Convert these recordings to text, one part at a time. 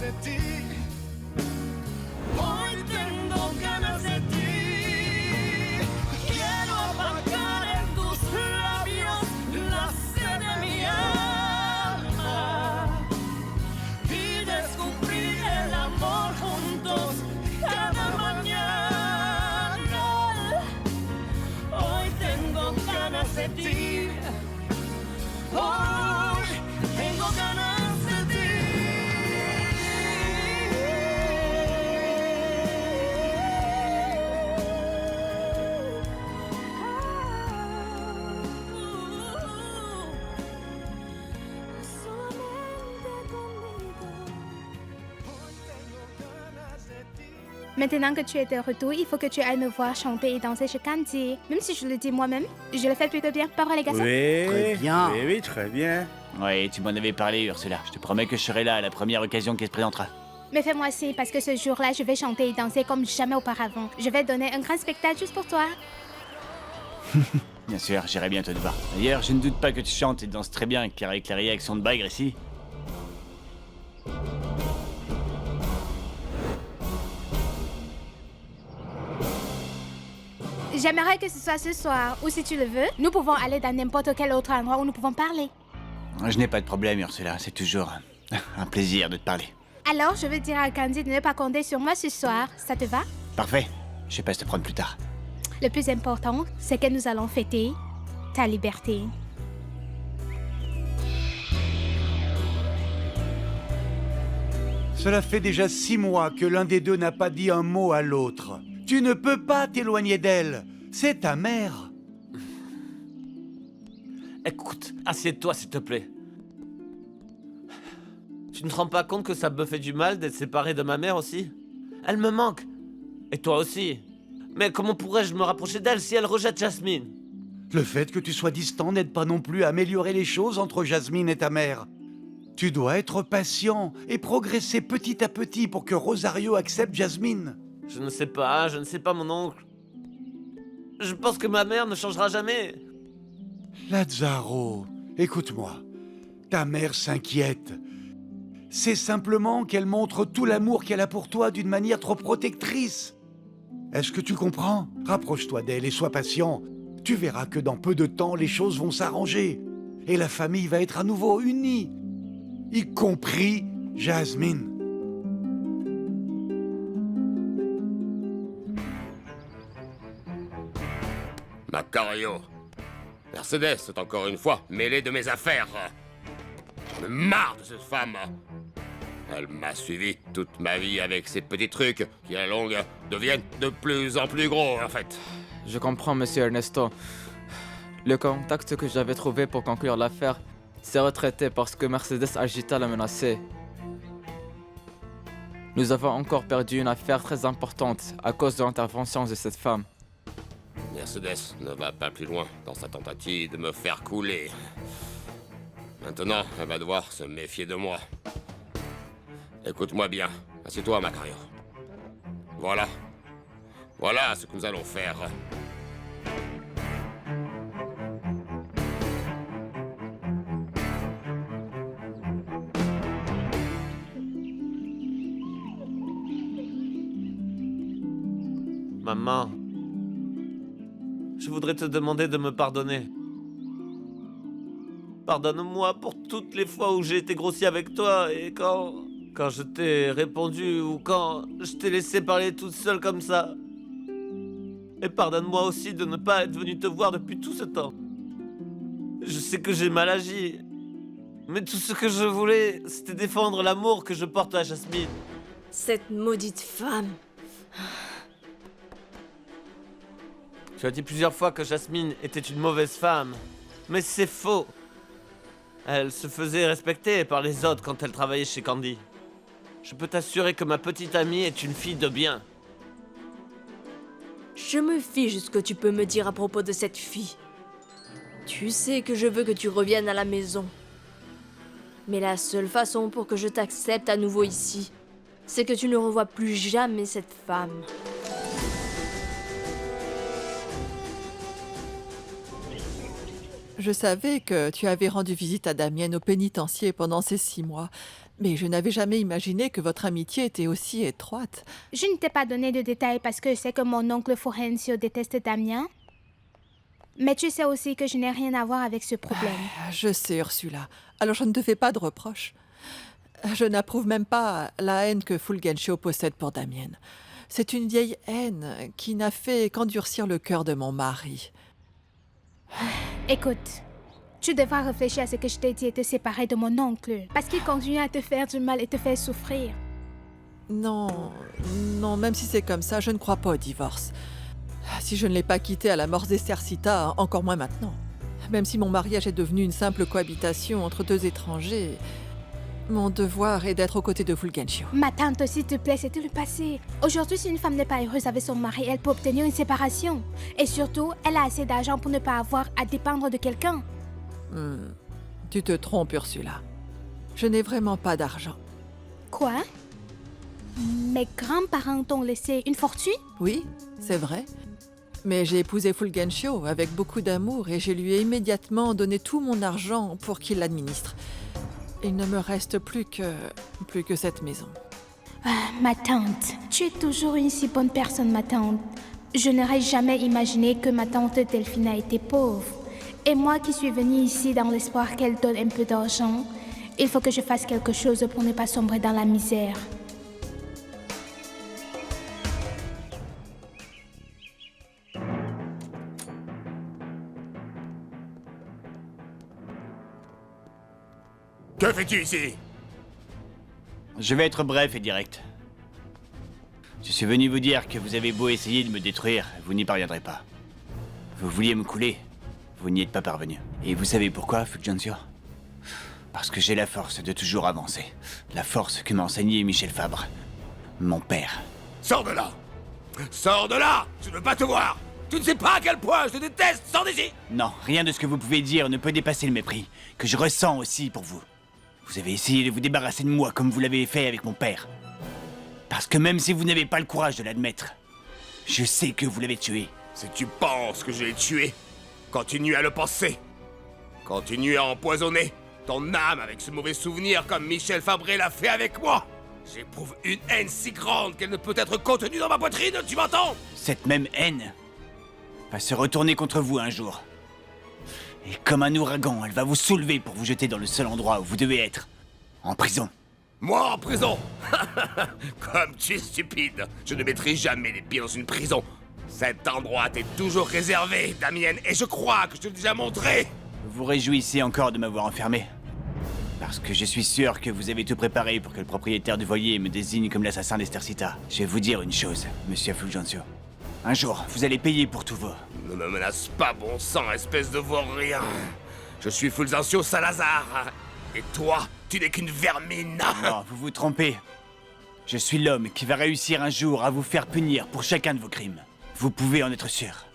de ti. Hoy tengo ganas de ti. Quiero apagar en tus labios la sed de mi alma y descubrir el amor juntos cada mañana. Hoy tengo ganas de ti. Hoy tengo ganas de ti. Maintenant que tu es de retour, il faut que tu ailles me voir chanter et danser chez Candy. Même si je le dis moi-même, je le fais plutôt bien. Pas vrai, les garçons? Oui, Très bien. Oui, très bien. Oui, tu m'en avais parlé, Ursula. Je te promets que je serai là à la première occasion qui se présentera. Mais fais-moi signe, parce que ce jour-là, je vais chanter et danser comme jamais auparavant. Je vais donner un grand spectacle juste pour toi. Bien sûr, j'irai bientôt te voir. D'ailleurs, je ne doute pas que tu chantes et danses très bien, car avec la réaction de Bagre ici... J'aimerais que ce soit ce soir, ou si tu le veux, nous pouvons aller dans n'importe quel autre endroit où nous pouvons parler. Je n'ai pas de problème, Ursula. C'est toujours un plaisir de te parler. Alors, je veux dire à Candy de ne pas compter sur moi ce soir. Ça te va? Parfait. Je passe te prendre plus tard. Le plus important, c'est que nous allons fêter ta liberté. Cela fait déjà 6 mois que l'un des deux n'a pas dit un mot à l'autre. Tu ne peux pas t'éloigner d'elle. C'est ta mère. Écoute, assieds-toi s'il te plaît. Tu ne te rends pas compte que ça me fait du mal d'être séparé de ma mère aussi? Elle me manque. Et toi aussi. Mais comment pourrais-je me rapprocher d'elle si elle rejette Jasmine? Le fait que tu sois distant n'aide pas non plus à améliorer les choses entre Jasmine et ta mère. Tu dois être patient et progresser petit à petit pour que Rosario accepte Jasmine. Je ne sais pas mon oncle. Je pense que ma mère ne changera jamais. Lazzaro, écoute-moi. Ta mère s'inquiète. C'est simplement qu'elle montre tout l'amour qu'elle a pour toi d'une manière trop protectrice. Est-ce que tu comprends? Rapproche-toi d'elle et sois patient. Tu verras que dans peu de temps, les choses vont s'arranger. Et la famille va être à nouveau unie. Y compris Jasmine. Macario. Mercedes est encore une fois mêlée de mes affaires. J'en ai marre de cette femme. Elle m'a suivi toute ma vie avec ces petits trucs qui, à la longue, deviennent de plus en plus gros, en fait. Je comprends, monsieur Ernesto. Le contact que j'avais trouvé pour conclure l'affaire s'est retraité parce que Mercedes Agita l'a menacé. Nous avons encore perdu une affaire très importante à cause de l'intervention de cette femme. Mercedes ne va pas plus loin dans sa tentative de me faire couler. Maintenant, elle va devoir se méfier de moi. Écoute-moi bien. Assieds-toi, Macario. Voilà. Voilà ce que nous allons faire. Maman, je voudrais te demander de me pardonner. Pardonne-moi pour toutes les fois où j'ai été grossier avec toi et quand je t'ai répondu ou quand je t'ai laissé parler toute seule comme ça. Et pardonne-moi aussi de ne pas être venu te voir depuis tout ce temps. Je sais que j'ai mal agi, mais tout ce que je voulais, c'était défendre l'amour que je porte à Jasmine. Cette maudite femme. Tu as dit plusieurs fois que Jasmine était une mauvaise femme, mais c'est faux. Elle se faisait respecter par les autres quand elle travaillait chez Candy. Je peux t'assurer que ma petite amie est une fille de bien. Je me fiche de ce que tu peux me dire à propos de cette fille. Tu sais que je veux que tu reviennes à la maison. Mais la seule façon pour que je t'accepte à nouveau ici, c'est que tu ne revois plus jamais cette femme. Je savais que tu avais rendu visite à Damienne au pénitencier pendant ces 6 mois, Mais je n'avais jamais imaginé que votre amitié était aussi étroite. Je ne t'ai pas donné de détails parce que je sais que mon oncle Florencio déteste Damien. Mais tu sais aussi que je n'ai rien à voir avec ce problème. Je sais, Ursula. Alors je ne te fais pas de reproches. Je n'approuve même pas la haine que Fulgencio possède pour Damien. C'est une vieille haine qui n'a fait qu'endurcir le cœur de mon mari. Écoute, tu devras réfléchir à ce que je t'ai dit et te séparer de mon oncle. Parce qu'il continue à te faire du mal et te faire souffrir. Non, non, même si c'est comme ça, je ne crois pas au divorce. Si je ne l'ai pas quitté à la mort d'Estercita, encore moins maintenant. Même si mon mariage est devenu une simple cohabitation entre deux étrangers, mon devoir est d'être aux côtés de Fulgencio. Ma tante, s'il te plaît, c'était le passé. Aujourd'hui, si une femme n'est pas heureuse avec son mari, elle peut obtenir une séparation. Et surtout, elle a assez d'argent pour ne pas avoir à dépendre de quelqu'un. Tu te trompes, Ursula. Je n'ai vraiment pas d'argent. Quoi? Mes grands-parents t'ont laissé une fortune? Oui, c'est vrai. Mais j'ai épousé Fulgencio avec beaucoup d'amour et je lui ai immédiatement donné tout mon argent pour qu'il l'administre. Il ne me reste plus que cette maison. Ah, ma tante, tu es toujours une si bonne personne, ma tante. Je n'aurais jamais imaginé que ma tante Delphina était pauvre. Et moi qui suis venue ici dans l'espoir qu'elle donne un peu d'argent, il faut que je fasse quelque chose pour ne pas sombrer dans la misère. Que fais-tu ici? Je vais être bref et direct. Je suis venu vous dire que vous avez beau essayer de me détruire, vous n'y parviendrez pas. Vous vouliez me couler, vous n'y êtes pas parvenu. Et vous savez pourquoi, Fulgencio? Parce que j'ai la force de toujours avancer. La force que m'a enseignée Michel Fabre, mon père. Sors de là! Sors de là! Je ne veux pas te voir! Tu ne sais pas à quel point je te déteste! Sors d'ici! Non, rien de ce que vous pouvez dire ne peut dépasser le mépris que je ressens aussi pour vous. Vous avez essayé de vous débarrasser de moi comme vous l'avez fait avec mon père. Parce que même si vous n'avez pas le courage de l'admettre, je sais que vous l'avez tué. Si tu penses que je l'ai tué, continue à le penser. Continue à empoisonner ton âme avec ce mauvais souvenir comme Michel Fabré l'a fait avec moi. J'éprouve une haine si grande qu'elle ne peut être contenue dans ma poitrine, tu m'entends? Cette même haine va se retourner contre vous un jour. Et comme un ouragan, elle va vous soulever pour vous jeter dans le seul endroit où vous devez être. En prison. Moi en prison? Comme tu es stupide. Je ne mettrai jamais les pieds dans une prison. Cet endroit t'est toujours réservé, Damien, et je crois que je te l'ai déjà montré. Vous vous réjouissez encore de m'avoir enfermé. Parce que je suis sûr que vous avez tout préparé pour que le propriétaire du voilier me désigne comme l'assassin d'Estercita. Je vais vous dire une chose, monsieur Fulgencio. Un jour, vous allez payer pour tout vos... Ne me menace pas, bon sang, espèce de vaurien. Je suis Fulgencio Salazar. Et toi, tu n'es qu'une vermine. Non, vous vous trompez. Je suis l'homme qui va réussir un jour à vous faire punir pour chacun de vos crimes. Vous pouvez en être sûr.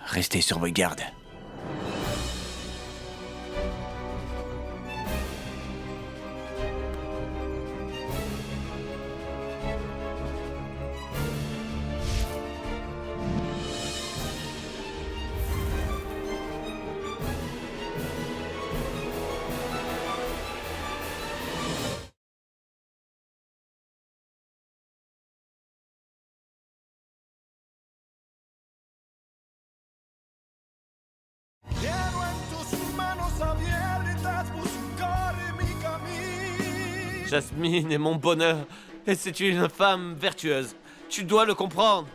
Restez sur vos gardes. Quiero en tus manos abiertas buscar mi camino. Jasmine est mon bonheur, et c'est une femme vertueuse. Tu dois le comprendre.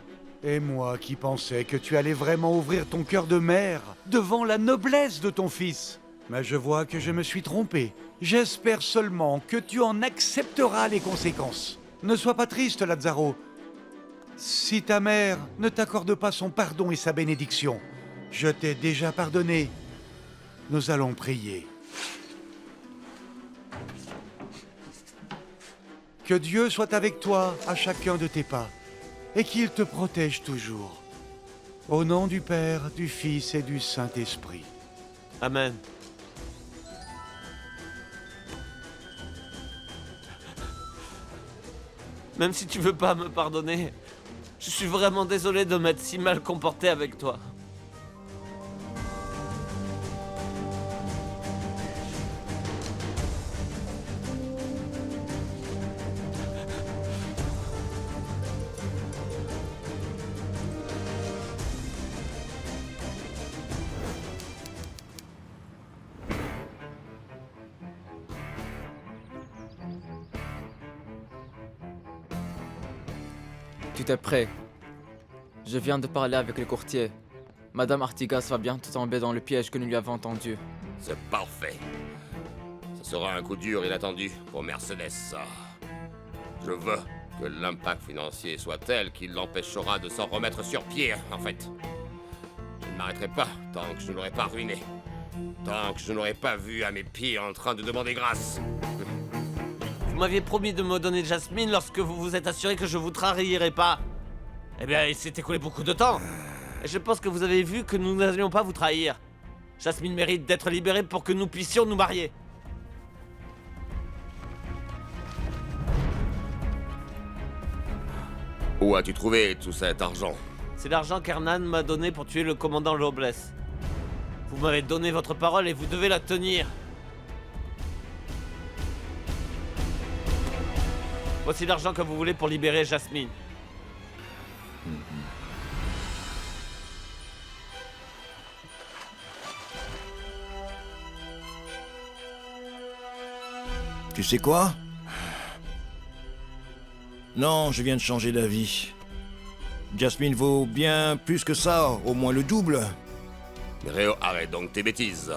Et moi qui pensais que tu allais vraiment ouvrir ton cœur de mère devant la noblesse de ton fils. Mais je vois que je me suis trompé. J'espère seulement que tu en accepteras les conséquences. Ne sois pas triste, Lazzaro. Si ta mère ne t'accorde pas son pardon et sa bénédiction, je t'ai déjà pardonné. Nous allons prier. Que Dieu soit avec toi à chacun de tes pas et qu'il te protège toujours. Au nom du Père, du Fils et du Saint-Esprit. Amen. Même si tu veux pas me pardonner, je suis vraiment désolé de m'être si mal comporté avec toi. Tout est prêt. Je viens de parler avec le courtier. Madame Artigas va bientôt tomber dans le piège que nous lui avons tendu. C'est parfait. Ce sera un coup dur inattendu pour Mercedes, ça. Je veux que l'impact financier soit tel qu'il l'empêchera de s'en remettre sur pied, en fait. Je ne m'arrêterai pas tant que je ne l'aurai pas ruiné. Tant que je n'aurai pas vu à mes pieds en train de demander grâce. Vous m'aviez promis de me donner Jasmine lorsque vous vous êtes assuré que je vous trahirais pas. Eh bien, il s'est écoulé beaucoup de temps. Et je pense que vous avez vu que nous n'allions pas vous trahir. Jasmine mérite d'être libérée pour que nous puissions nous marier. Où as-tu trouvé tout cet argent? C'est l'argent qu'Hernan m'a donné pour tuer le commandant Robles. Vous m'avez donné votre parole et vous devez la tenir. Voici l'argent que vous voulez pour libérer Jasmine. Tu sais quoi? Non, je viens de changer d'avis. Jasmine vaut bien plus que ça, au moins le double. Réo, arrête donc tes bêtises.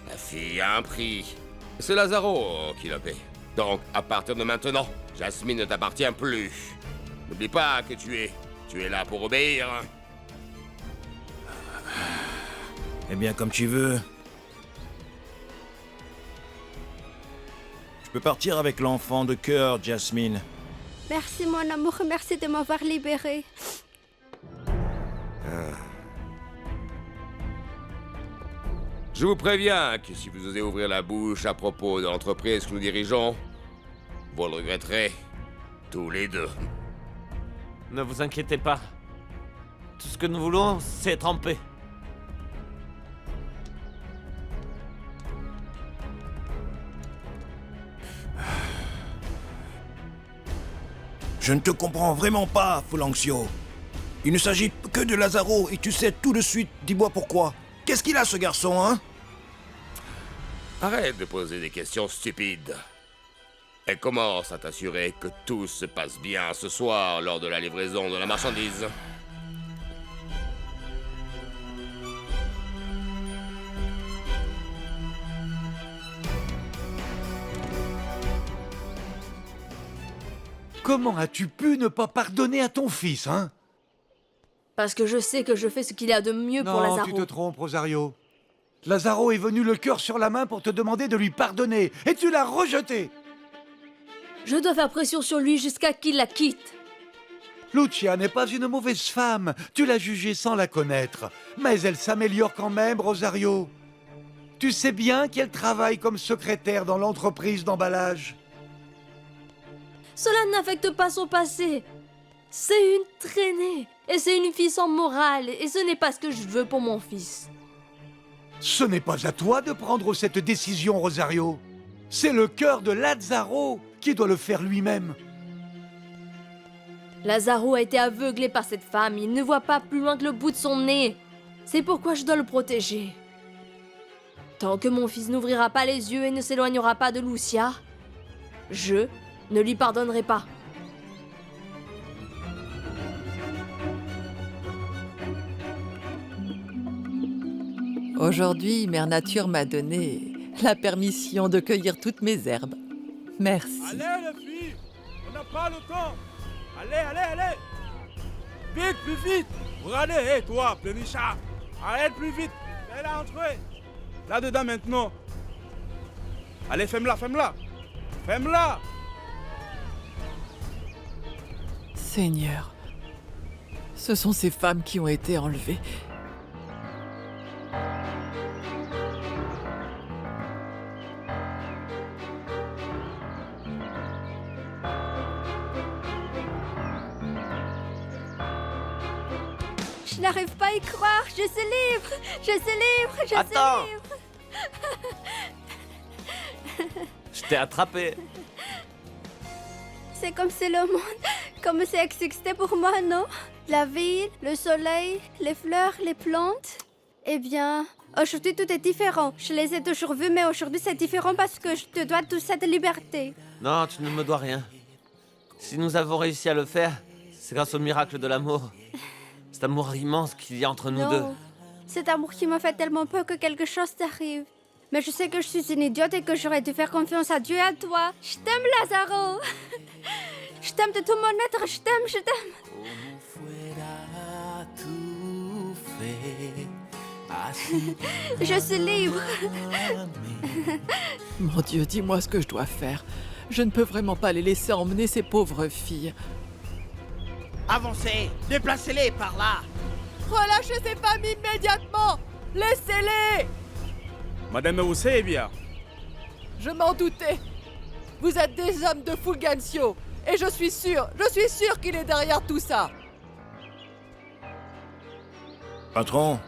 La fille a un prix. C'est Lazaro qui la paie. Donc, à partir de maintenant, Jasmine ne t'appartient plus. N'oublie pas que tu es là pour obéir. Eh bien, comme tu veux. Je peux partir avec l'enfant de cœur, Jasmine. Merci mon amour, merci de m'avoir libéré. Je vous préviens que si vous osez ouvrir la bouche à propos de l'entreprise que nous dirigeons, vous le regretterez tous les deux. Ne vous inquiétez pas. Tout ce que nous voulons, c'est être en paix. Je ne te comprends vraiment pas, Fulanxio. Il ne s'agit que de Lazaro et tu sais tout de suite, dis-moi pourquoi. Qu'est-ce qu'il a ce garçon, hein? Arrête de poser des questions stupides. Et commence à t'assurer que tout se passe bien ce soir lors de la livraison de la marchandise. Comment as-tu pu ne pas pardonner à ton fils, hein? Parce que je sais que je fais ce qu'il y a de mieux pour Non, Lazaro. tu te trompes, Rosario. Lazaro est venu le cœur sur la main pour te demander de lui pardonner, et tu l'as rejeté. Je dois faire pression sur lui jusqu'à qu'il la quitte. Lucia n'est pas une mauvaise femme, tu l'as jugée sans la connaître. Mais elle s'améliore quand même, Rosario. Tu sais bien qu'elle travaille comme secrétaire dans l'entreprise d'emballage. Cela n'affecte pas son passé. C'est une traînée. Et c'est une fille sans morale. Et ce n'est pas ce que je veux pour mon fils. Ce n'est pas à toi de prendre cette décision, Rosario. C'est le cœur de Lazaro qui doit le faire lui-même. Lazaro a été aveuglé par cette femme. Il ne voit pas plus loin que le bout de son nez. C'est pourquoi je dois le protéger. Tant que mon fils n'ouvrira pas les yeux et ne s'éloignera pas de Lucia, je ne lui pardonnerai pas. Aujourd'hui, Mère Nature m'a donné la permission de cueillir toutes mes herbes. Merci. Allez les filles, on n'a pas le temps. Allez, allez, allez. Vite, plus vite. Regardez, hé toi, Plenichat. Arrête plus vite. Fais-la entrer. Là-dedans maintenant. Allez, fais-moi-la, fais-moi-la. Fais-moi-la. Seigneur, ce sont ces femmes qui ont été enlevées. Je n'arrive pas à y croire, je suis libre. Je suis libre, je Attends. suis libre. Je t'ai attrapé. C'est comme c'est le monde, comme c'est existé pour moi, non? La ville, le soleil, les fleurs, les plantes. Eh bien, aujourd'hui tout est différent. Je les ai toujours vus, mais aujourd'hui c'est différent parce que je te dois toute cette liberté. Non, tu ne me dois rien. Si nous avons réussi à le faire, C'est grâce au miracle de l'amour. Cet amour immense qu'il y a entre nous deux. Non, cet amour qui me fait tellement peur que quelque chose t'arrive. Mais je sais que je suis une idiote et que j'aurais dû faire confiance à Dieu et à toi. Je t'aime, Lazaro. Je t'aime de tout mon être, je t'aime, je t'aime. Je suis libre. Mon Dieu, dis-moi ce que je dois faire. Je ne peux vraiment pas les laisser emmener ces pauvres filles. Avancez! Déplacez-les par là! Relâchez ces femmes immédiatement! Laissez-les! Madame Eusebia, Je m'en doutais. Vous êtes des hommes de Fulgencio. Et je suis sûr qu'il est derrière tout ça. Patron,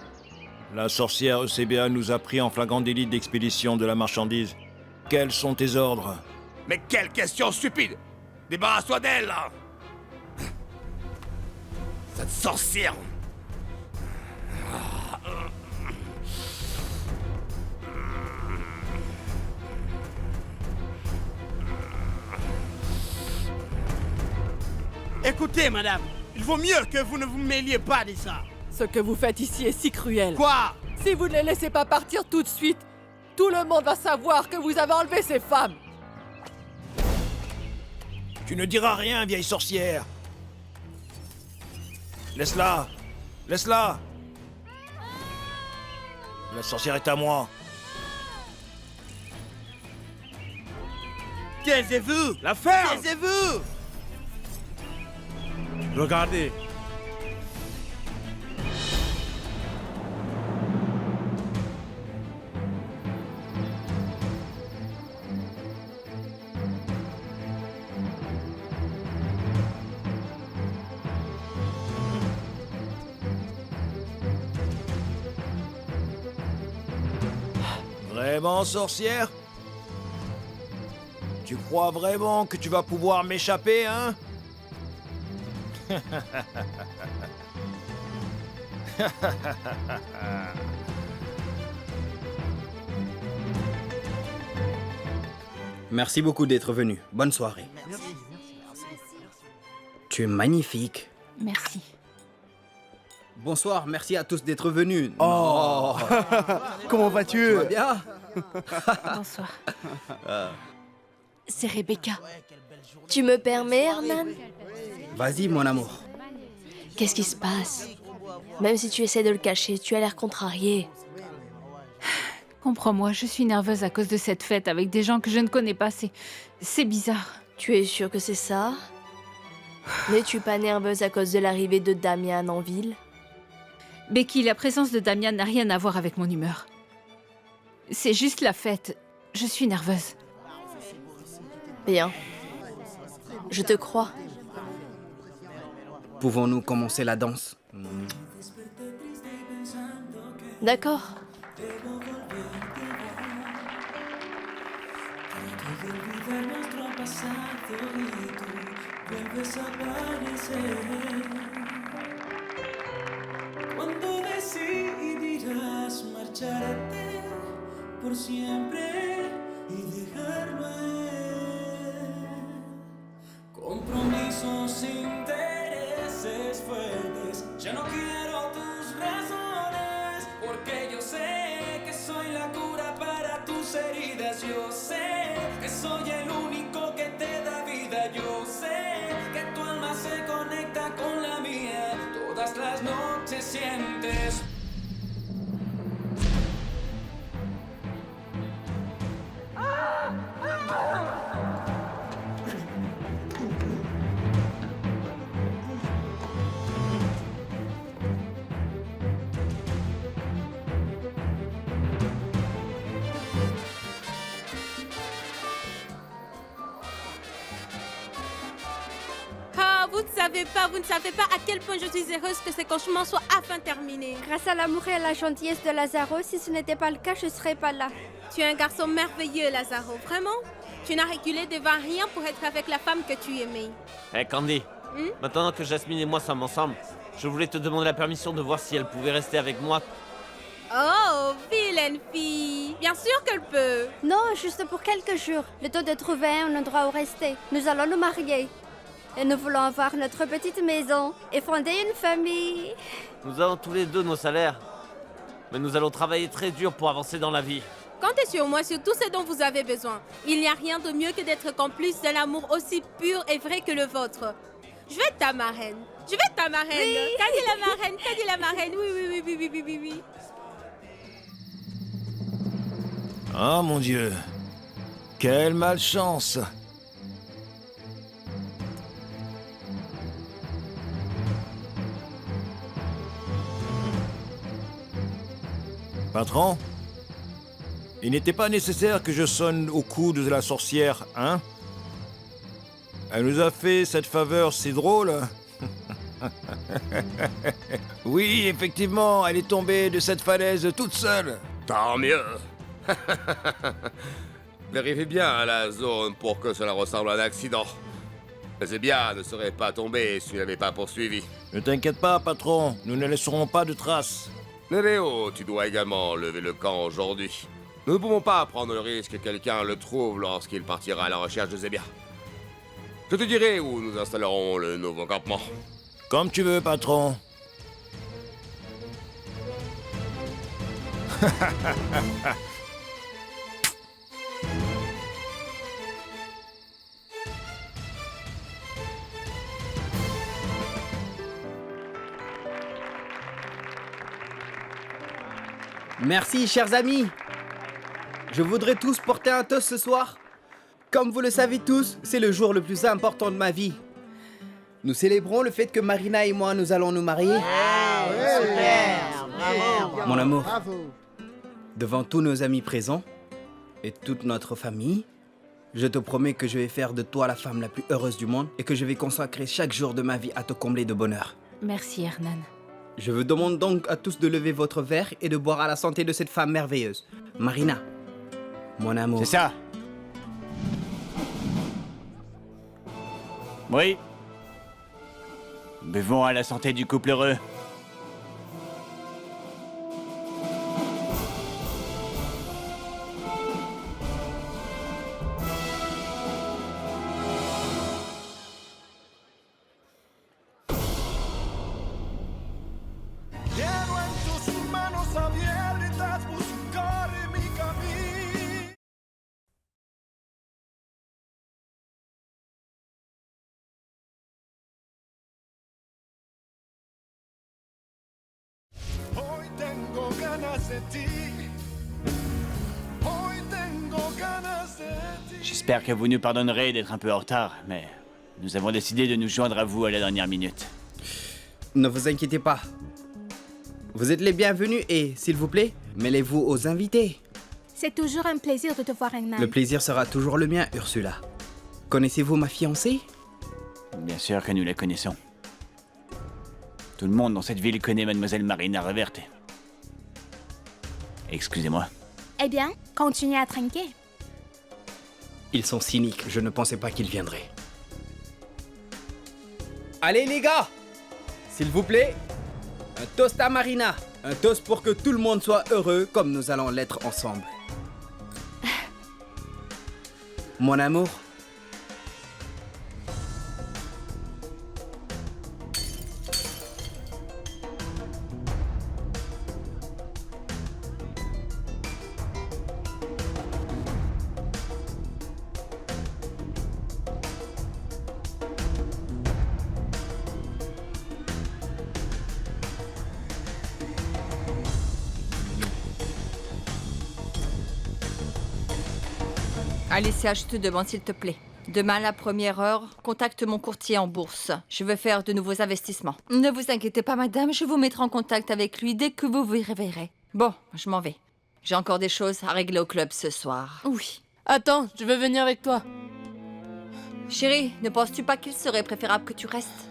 la sorcière ECBA nous a pris en flagrant délit d'expédition de la marchandise. Quels sont tes ordres? Mais quelle question stupide! Débarrasse-toi d'elle, là! Cette sorcière! Écoutez, madame, il vaut mieux que vous ne vous mêliez pas de ça. Ce que vous faites ici est si cruel. Quoi? Si vous ne les laissez pas partir tout de suite, tout le monde va savoir que vous avez enlevé ces femmes. Tu ne diras rien, vieille sorcière. Laisse-la. Laisse-la. La sorcière est à moi. Taisez-vous! la ferme. Taisez-vous! Regardez. Vraiment, sorcière? Tu crois vraiment que tu vas pouvoir m'échapper, hein? Merci beaucoup d'être venu. Bonne soirée. Tu es magnifique. Merci. Bonsoir, merci à tous d'être venus. Oh, comment vas-tu? Tu vas bien? Bonsoir. C'est Rebecca. Tu me permets, Hernan? Vas-y, mon amour. Qu'est-ce qui se passe? Même si tu essaies de le cacher, tu as l'air contrarié. Comprends-moi, je suis nerveuse à cause de cette fête avec des gens que je ne connais pas. C'est bizarre. Tu es sûre que c'est ça? N'es-tu pas nerveuse à cause de l'arrivée de Damian en ville? Becky, la présence de Damian n'a rien à voir avec mon humeur. C'est juste la fête. Je suis nerveuse. Bien. Je te crois. Pouvons-nous commencer la danse? D'accord. Cuando decidirás marcharte por siempre y dejarlo a él. Compromisos, intereses fuertes. Ya no quiero tus razones, porque yo sé que soy la cura para tus heridas. Yo sé que soy el único que te da vida. Yo sé que tu alma se conecta con la mía. Todas las noches sientes. Ah, vous ne savez pas à quel point je suis heureuse que ce cauchemar soit enfin terminé. Grâce à l'amour et à la gentillesse de Lazaro, si ce n'était pas le cas, je ne serais pas là. Tu es un garçon merveilleux, Lazaro, vraiment. Tu n'as reculé devant rien pour être avec la femme que tu aimais. Hé, Candy, maintenant que Jasmine et moi sommes ensemble, je voulais te demander la permission de voir si elle pouvait rester avec moi. Oh, vilaine fille. Bien sûr qu'elle peut. Non, juste pour quelques jours. Le temps de trouver un endroit où rester. Nous allons nous marier. Et nous voulons avoir notre petite maison et fonder une famille. Nous avons tous les deux nos salaires. Mais nous allons travailler très dur pour avancer dans la vie. Comptez sur moi sur tout ce dont vous avez besoin. Il n'y a rien de mieux que d'être complice d'un amour aussi pur et vrai que le vôtre. Je vais être ta marraine. Je vais être ta marraine. Oui. Qu'a dit la marraine? Qu'a dit la marraine? Oui, oui, oui, oui, oui, oui, oui, oui. Ah mon Dieu, quelle malchance. Patron, il n'était pas nécessaire que je sonne au coude de la sorcière, hein? Elle nous a fait cette faveur si drôle. Oui, effectivement, elle est tombée de cette falaise toute seule. Tant mieux. Vérifiez bien à la zone pour que cela ressemble à un accident. Zébia ne serait pas tombé si vous n'avez pas poursuivi. Ne t'inquiète pas, patron, nous ne laisserons pas de traces. Léo, tu dois également lever le camp aujourd'hui. Nous ne pouvons pas prendre le risque que quelqu'un le trouve lorsqu'il partira à la recherche de Zébia. Je te dirai où nous installerons le nouveau campement. Comme tu veux, patron. Merci, chers amis. Je voudrais tous porter un toast ce soir. Comme vous le savez tous, c'est le jour le plus important de ma vie. Nous célébrons le fait que Marina et moi, nous allons nous marier. Mon amour, devant tous nos amis présents et toute notre famille, je te promets que je vais faire de toi la femme la plus heureuse du monde et que je vais consacrer chaque jour de ma vie à te combler de bonheur. Merci, Hernan. Je vous demande donc à tous de lever votre verre et de boire à la santé de cette femme merveilleuse. Marina, mon amour. C'est ça. Oui. Buvons à la santé du couple heureux. J'espère que vous nous pardonnerez d'être un peu en retard, mais nous avons décidé de nous joindre à vous à la dernière minute. Ne vous inquiétez pas. Vous êtes les bienvenus et, s'il vous plaît, mêlez-vous aux invités. C'est toujours un plaisir de te voir, Hernan. Le plaisir sera toujours le mien, Ursula. Connaissez-vous ma fiancée? Bien sûr que nous la connaissons. Tout le monde dans cette ville connaît Mademoiselle Marina Reverte. Excusez-moi. Eh bien, continuez à trinquer. Ils sont cyniques, je ne pensais pas qu'ils viendraient. Allez les gars, s'il vous plaît, un toast à Marina. Un toast pour que tout le monde soit heureux comme nous allons l'être ensemble. Mon amour. Alicia, je te demande s'il te plaît. Demain à la première heure, contacte mon courtier en bourse. Je veux faire de nouveaux investissements. Ne vous inquiétez pas, madame, je vous mettrai en contact avec lui dès que vous vous réveillerez. Bon, je m'en vais. J'ai encore des choses à régler au club ce soir. Oui. Attends, je veux venir avec toi. Chérie, ne penses-tu pas qu'il serait préférable que tu restes?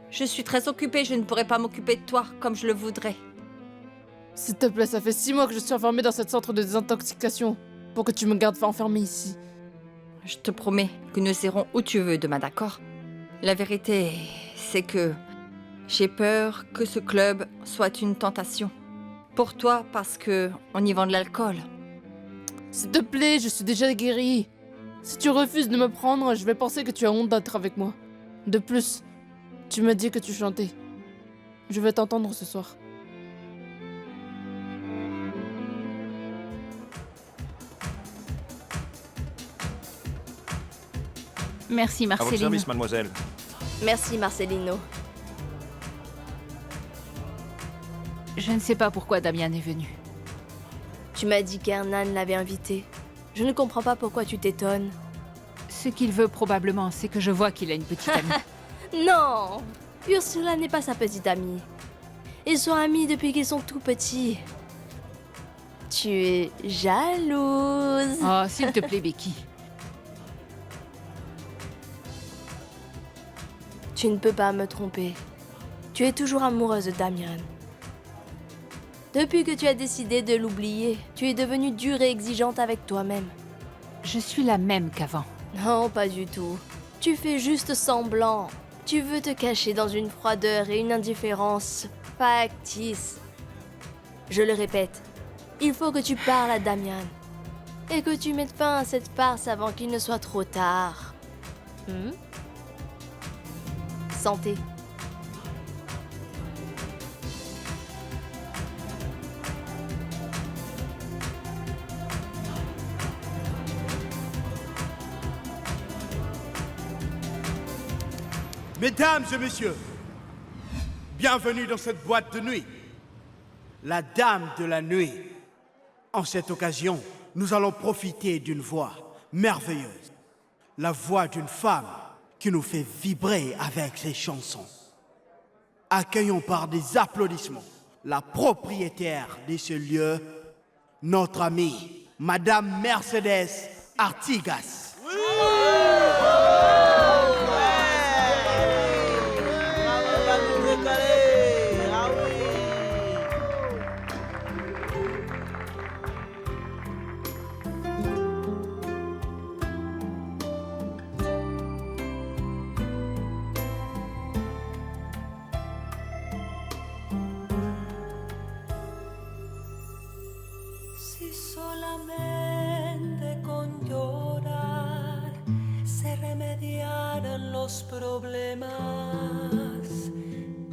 Je suis très occupée, je ne pourrai pas m'occuper de toi comme je le voudrais. S'il te plaît, ça fait 6 mois que je suis enfermée dans cette centre de désintoxication. Pour que tu me gardes enfermée ici. Je te promets que nous irons où tu veux demain, d'accord? La vérité, c'est que j'ai peur que ce club soit une tentation. Pour toi, parce que on y vend de l'alcool. S'il te plaît, je suis déjà guérie. Si tu refuses de me prendre, je vais penser que tu as honte d'être avec moi. De plus, tu me dis que tu chantais. Je vais t'entendre ce soir. Merci, À votre Marcelino. service, mademoiselle. Merci, Marcelino. Je ne sais pas pourquoi Damian est venu. Tu m'as dit qu'Hernan l'avait invité. Je ne comprends pas pourquoi tu t'étonnes. Ce qu'il veut probablement, c'est que je vois qu'il a une petite amie. Non, Ursula n'est pas sa petite amie. Ils sont amis depuis qu'ils sont tout petits. Tu es jalouse. Oh, s'il te plaît, Becky. Tu ne peux pas me tromper. Tu es toujours amoureuse de Damian. Depuis que tu as décidé de l'oublier, tu es devenue dure et exigeante avec toi-même. Je suis la même qu'avant. Non, pas du tout. Tu fais juste semblant. Tu veux te cacher dans une froideur et une indifférence factice. Je le répète, il faut que tu parles à Damian. Et que tu mettes fin à cette farce avant qu'il ne soit trop tard. Santé. Mesdames et messieurs, bienvenue dans cette boîte de nuit. La Dame de la Nuit. En cette occasion, nous allons profiter d'une voix merveilleuse. La voix d'une femme qui nous fait vibrer avec ses chansons. Accueillons par des applaudissements la propriétaire de ce lieu, notre amie, Madame Mercedes Artigas. Si solamente con llorar se remediaran los problemas,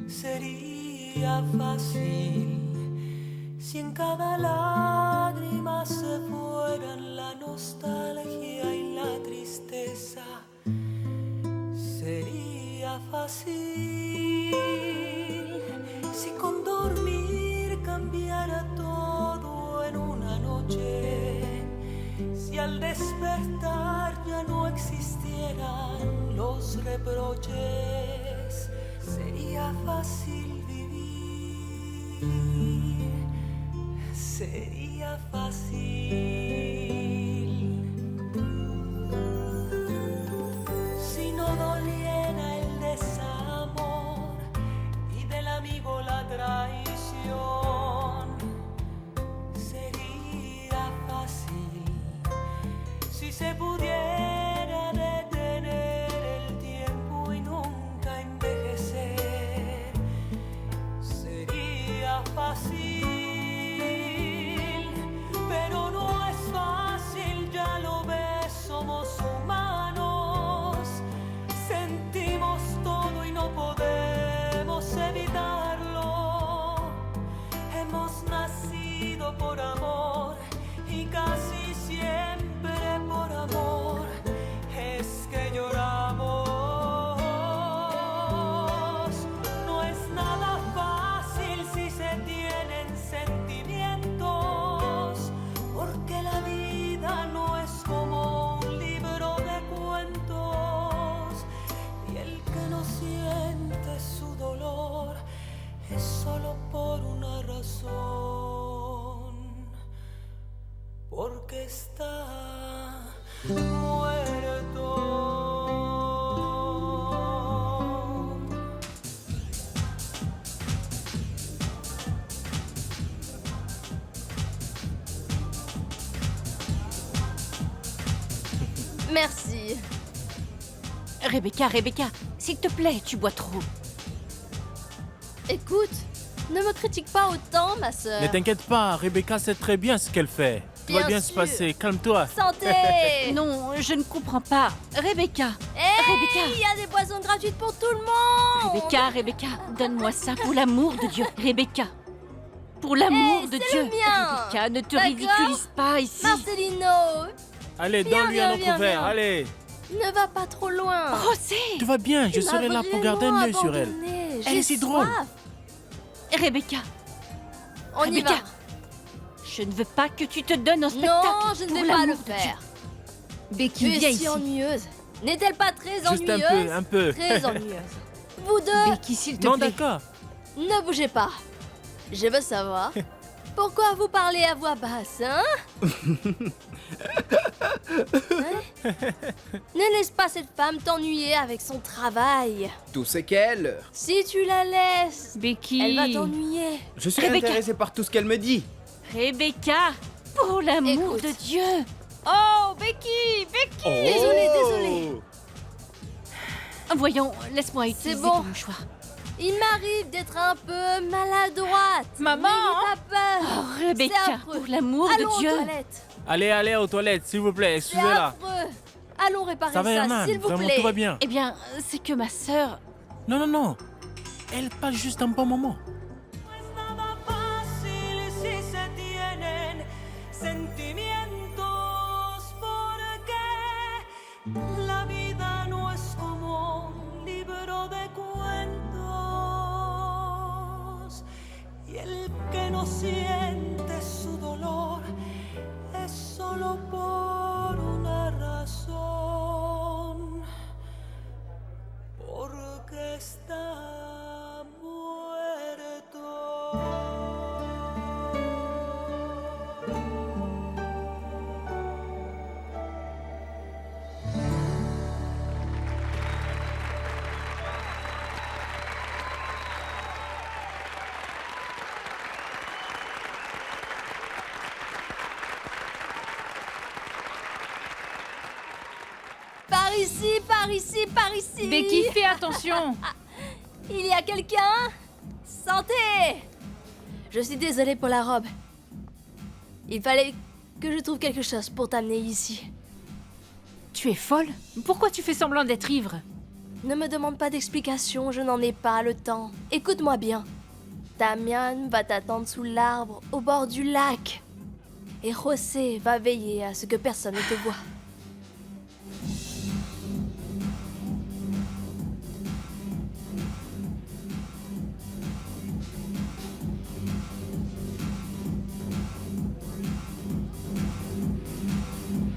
sería fácil. Si en cada lágrima se fueran la nostalgia y la tristeza, sería fácil. Si con dormir cambiara todo en una noche, si al despertar ya no existieran los reproches, sería fácil vivir, sería fácil. Si no doliera el desamor y del amigo la traición, sería fácil. Si se pudiera detener el tiempo y nunca envejecer, sería fácil. Pero no es fácil, ya lo ves, somos humanos. Sentimos todo y no podemos evitarlo. Hemos nacido por amor y casi siempre por amor es que lloramos. No es nada fácil si se tienen sentimientos, porque la vida no es como un libro de cuentos, y el que no siente su dolor es solo por una razón, porque está muerto. Merci. Rebecca, s'il te plaît, tu bois trop. Écoute, ne me critique pas autant, ma sœur. Ne t'inquiète pas, Rebecca sait très bien ce qu'elle fait. Tout va bien se passer, calme-toi. Santé. Non, je ne comprends pas. Rebecca. Hé, Rebecca. Il y a des boissons gratuites pour tout le monde. Rebecca, donne-moi ça pour l'amour de Dieu. Rebecca, pour l'amour de c'est Dieu. le mien. Rebecca, ne te D'accord. ridiculise pas ici. Marcelino, Allez, Viens, donne-lui un viens, autre viens, verre, viens. allez. ne va pas trop loin. José. Tout va bien, je Tu serai m'as là pour garder un vraiment œil sur elle. abandonné. Elle J'ai est si drôle. soif. Rebecca, On y va. je ne veux pas que tu te donnes au spectacle. Non, je ne pour vais pas le l'amour de faire. Becky, Tu viens es si ici. ennuyeuse. N'est-elle pas très Juste ennuyeuse? un peu. Très ennuyeuse. Vous deux, Becky, s'il te Non, plaît. d'accord. ne bougez pas. Je veux savoir pourquoi vous parlez à voix basse, hein? Hein? Ne laisse pas cette femme t'ennuyer avec son travail. Tout ce qu'elle. Si tu la laisses, Becky. elle va t'ennuyer. Je suis Rebecca. intéressé par tout ce qu'elle me dit. Rebecca, pour l'amour Écoute. de Dieu. Oh, Becky, Becky. Désolée. Voyons, laisse-moi utiliser bon. ton mouchoir. Il m'arrive d'être un peu maladroite. Maman. N'ayez pas peur. Oh, C'est Rebecca, affreux. pour l'amour Allons de Dieu. aux toilettes. Allez aux toilettes, s'il vous plaît, C'est excusez-la. affreux. Allons réparer Ça va, ça, Herman, s'il vous vraiment, plaît. tout va bien. Eh bien, c'est que ma sœur... Non. Elle passe juste un bon moment. Nada fácil si se tienen sentimientos, porque la vida no es como un libro de cuentos, y el que no siente su dolor es solo por una razón, porque está muerto. Par ici, par ici, par ici. Becky, fais attention. Il y a quelqu'un? Santé! Je suis désolée pour la robe. Il fallait que je trouve quelque chose pour t'amener ici. Tu es folle? Pourquoi tu fais semblant d'être ivre? Ne me demande pas d'explication, je n'en ai pas le temps. Écoute-moi bien. Damian va t'attendre sous l'arbre, au bord du lac. Et José va veiller à ce que personne ne te voie.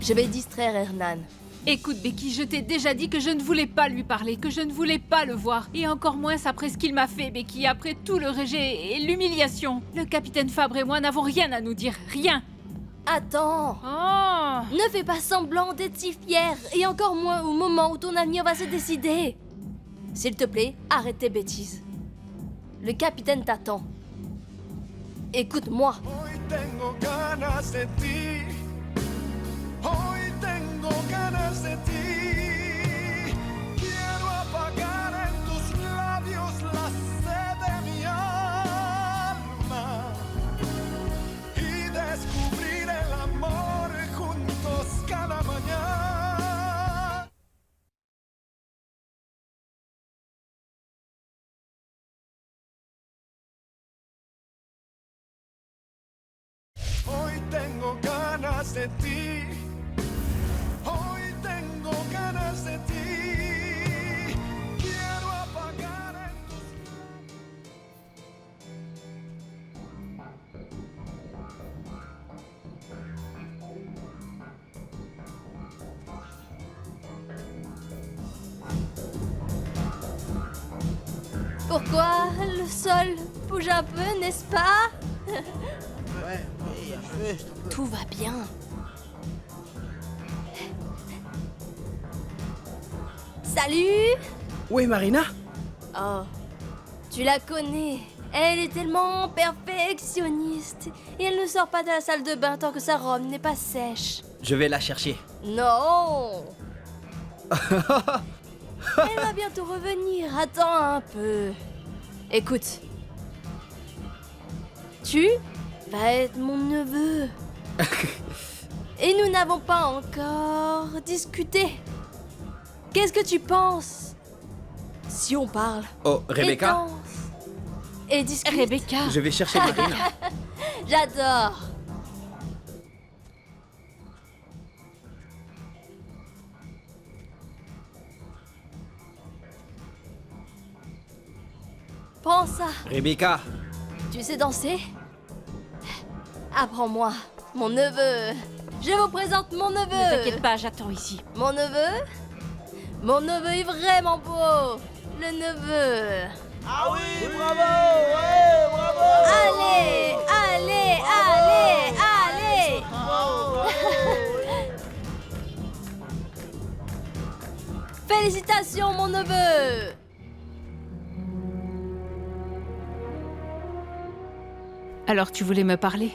Je vais distraire Hernan. Écoute, Becky, je t'ai déjà dit que je ne voulais pas lui parler, que je ne voulais pas le voir. Et encore moins après ce qu'il m'a fait, Becky, après tout le rejet et l'humiliation. Le capitaine Fabre et moi n'avons rien à nous dire, rien. Attends. Oh. Ne fais pas semblant d'être si fière, et encore moins au moment où ton avenir va se décider. S'il te plaît, arrête tes bêtises. Le capitaine t'attend. Écoute-moi. Hoy tengo ganas de ti. Hoy tengo ganas de ti. Quiero apagar en tus labios la sed de mi alma y descubrir el amor juntos cada mañana. Hoy tengo ganas de ti. Hoy tengo ganas de ti. Quiero apagar en tus... Pourquoi le sol bouge un peu, n'est-ce pas? Tout va bien. Salut! Où est Marina? Oh, tu la connais. Elle est tellement perfectionniste. Et elle ne sort pas de la salle de bain tant que sa robe n'est pas sèche. Je vais la chercher. Non! Elle va bientôt revenir. Attends un peu. Écoute. Tu vas être mon neveu. Et nous n'avons pas encore discuté. Qu'est-ce que tu penses? Si on parle. Oh, Rebecca? Et danse, et discute. Rebecca. Je vais chercher Marina. J'adore. Prends ça. Rebecca. Tu sais danser? Apprends-moi, mon neveu. Je vous présente mon neveu. Ne t'inquiète pas, j'attends ici. Mon neveu? Mon neveu est vraiment beau. Le neveu. Ah oui, bravo, ouais, bravo. Allez, allez, allez, allez. Félicitations, mon neveu. Alors tu voulais me parler?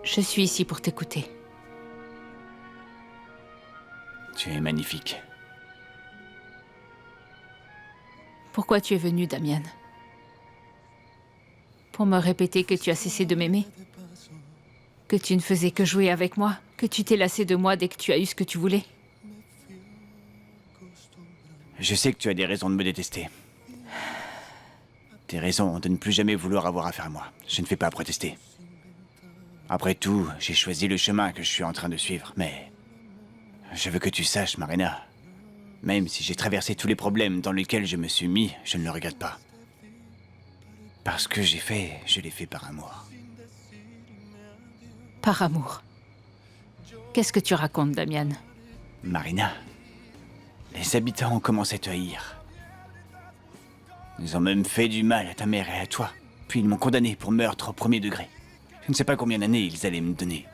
Je suis ici pour t'écouter. Tu es magnifique. Pourquoi tu es venu, Damian? Pour me répéter que tu as cessé de m'aimer? Que tu ne faisais que jouer avec moi? Que tu t'es lassé de moi dès que tu as eu ce que tu voulais? Je sais que tu as des raisons de me détester. Des raisons de ne plus jamais vouloir avoir affaire à moi. Je ne fais pas protester. Après tout, j'ai choisi le chemin que je suis en train de suivre, mais... Je veux que tu saches, Marina. Même si j'ai traversé tous les problèmes dans lesquels je me suis mis, je ne le regrette pas. Parce que je l'ai fait par amour. Par amour. Qu'est-ce que tu racontes, Damian? Marina, les habitants ont commencé à te haïr. Ils ont même fait du mal à ta mère et à toi. Puis ils m'ont condamné pour meurtre au premier degré. Je ne sais pas combien d'années ils allaient me donner.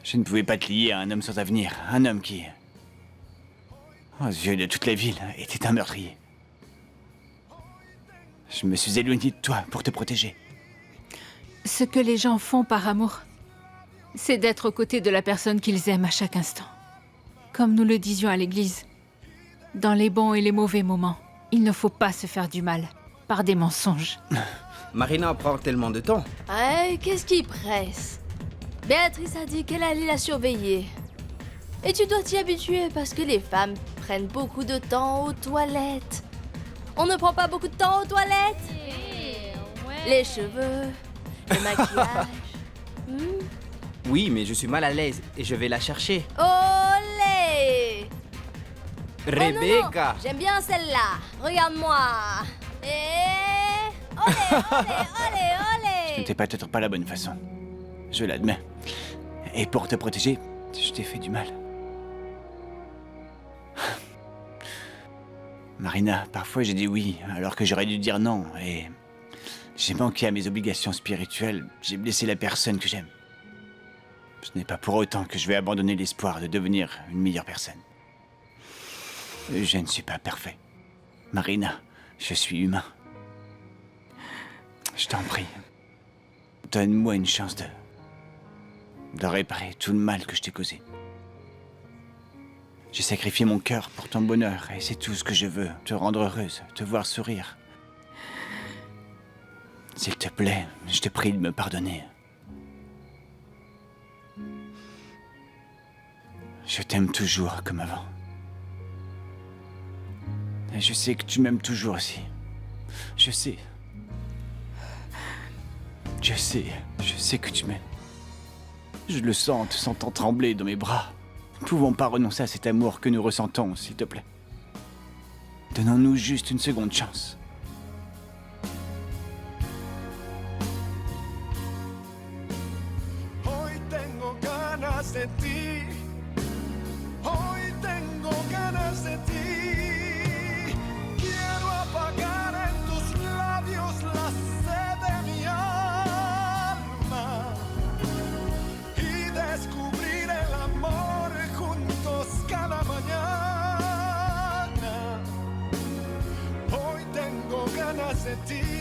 Je ne pouvais pas te lier à un homme sans avenir, un homme qui, aux yeux de toute la ville, était un meurtrier. Je me suis éloigné de toi pour te protéger. Ce que les gens font par amour, c'est d'être aux côtés de la personne qu'ils aiment à chaque instant. Comme nous le disions à l'église, dans les bons et les mauvais moments, il ne faut pas se faire du mal par des mensonges. Marina prend tellement de temps. Ouais, qu'est-ce qui presse? Béatrice a dit qu'elle allait la surveiller. Et tu dois t'y habituer parce que les femmes prennent beaucoup de temps aux toilettes. On ne prend pas beaucoup de temps aux toilettes? Les cheveux, le maquillage. Oui, mais je suis mal à l'aise et je vais la chercher. Olé! Rebecca! Oh non, j'aime bien celle-là. Regarde-moi. Et... Olé, olé, olé, olé! Ce n'était peut-être pas la bonne façon. Je l'admets. Et pour te protéger, je t'ai fait du mal. Marina, parfois j'ai dit oui, alors que j'aurais dû dire non, et... j'ai manqué à mes obligations spirituelles, j'ai blessé la personne que j'aime. Ce n'est pas pour autant que je vais abandonner l'espoir de devenir une meilleure personne. Je ne suis pas parfait. Marina, je suis humain. Je t'en prie, donne-moi une chance de réparer tout le mal que je t'ai causé. J'ai sacrifié mon cœur pour ton bonheur et c'est tout ce que je veux, te rendre heureuse, te voir sourire. S'il te plaît, je te prie de me pardonner. Je t'aime toujours comme avant. Et je sais que tu m'aimes toujours aussi. Je sais. Je sais que tu m'aimes. Je le sens en te sentant trembler dans mes bras. Ne pouvons pas renoncer à cet amour que nous ressentons, s'il te plaît. Donnons-nous juste une seconde chance. Hoy tengo ganas de ti. Hoy tengo ganas de ti. Quiero apagar en tus labios la sed de mi alma y descubrir el amor juntos cada mañana. Hoy tengo ganas de ti.